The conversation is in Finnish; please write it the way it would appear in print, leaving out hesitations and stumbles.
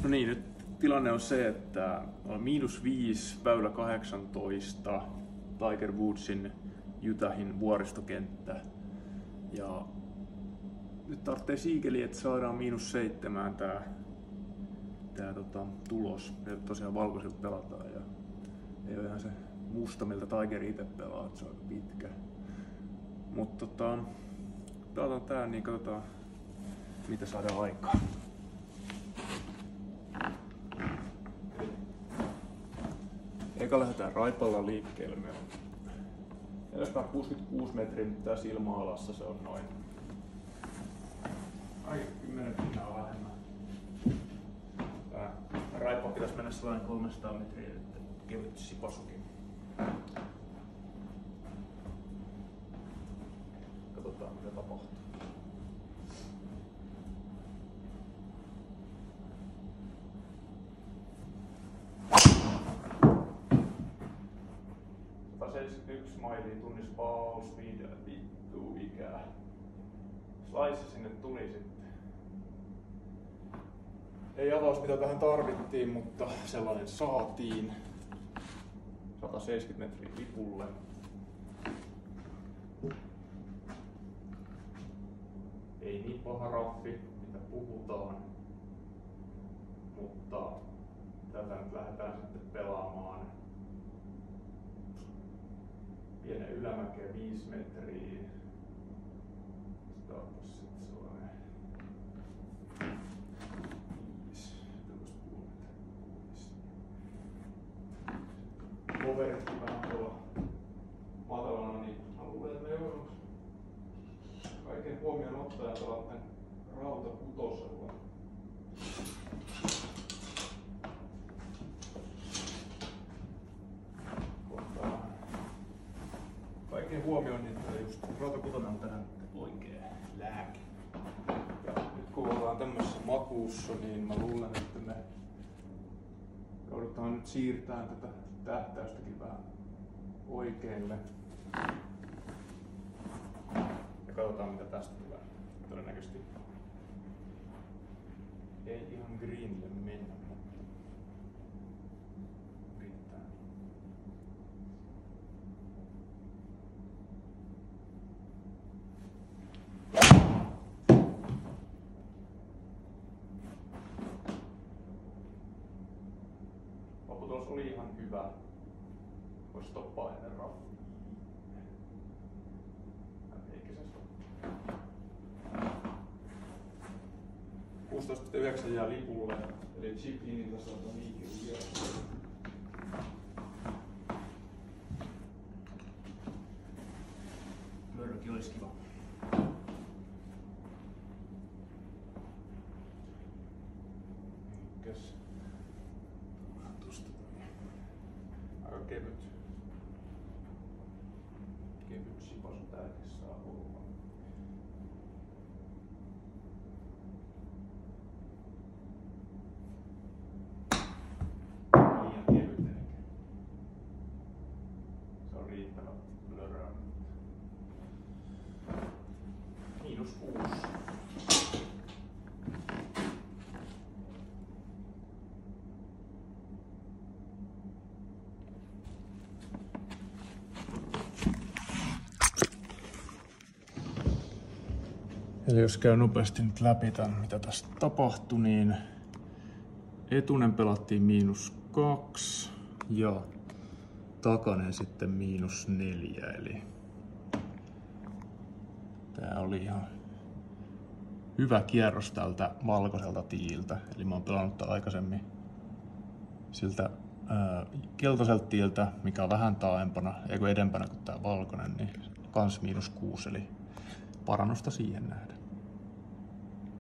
No niin, nyt tilanne on se, että on -5 väylä 18 Tiger Woodsin Utahin vuoristokenttä. Ja nyt tarvitsee siikeli, että saadaan -7 tää tulos. Ja tosiaan valkoisilta pelataan ja ei ole ihan se musta, miltä Tiger itse pelaa, että se on aika pitkä. Mutta pelataan tää, niin katsotaan mitä saadaan aikaan. Eka lähdetään raipalla liikkeelle. Me on 466 metriä, mutta tässä ilma-alassa se on noin 10 pinnaa vähemmän. Tää raippa pitäisi mennä sellainen 300 metriä, että kevyt sipasukin. Katsotaan mitä tapahtuu. Mailia tunnissa ball speed ja vittu ikää. Slice sinne tuli sitten. Ei avaus mitä tähän tarvittiin, mutta sellainen saatiin. 170 metriä lipulle. Ei niin paha raffi, mitä puhutaan. Mutta tätä nyt lähdetään sitten pelaamaan. Pienen ylämäkeen 5 metriä. Startas sitten sellainen 5,5 Coveritkin vähän tuolla matalana, niin mä luulen, että me joudumme kaiken huomioon ottaa ja tällainen rautakutosella. Huomioon, niin just rautakutonen on tähän oikea lääke. Ja nyt kun ollaan tämmöisessä makuussa, niin mä luulen, että me joudutaan nyt siirtämään tätä tähtäystäkin vähän oikealle. Ja katsotaan mitä tästä tulee. Todennäköisesti ei ihan greenille mennä, mutta yrittää. Lopputulos oli ihan hyvä. Voisi stoppaa ennen raffia. Eikä se stoppaa. 16,9 jää lipulle, eli chip iniltä saadaan liikkeelle. Mörki olisi kiva. Mikäs? Aika kevyt sipasu tääkin saa olla. Liian kevyt ehkä. Se on riittävä blörrää. -6. Eli jos käy nopeasti nyt läpi tämän, mitä tässä tapahtui, niin etunen pelattiin -2 ja takanen sitten -4. Eli tää oli ihan hyvä kierros tältä valkoiselta tiiltä. Eli mä oon pelannut aikaisemmin siltä keltaiselta tiiltä, mikä on vähän taaempana, eikö edempänä kuin tää valkoinen, niin kans -6. Eli parannusta siihen nähdään.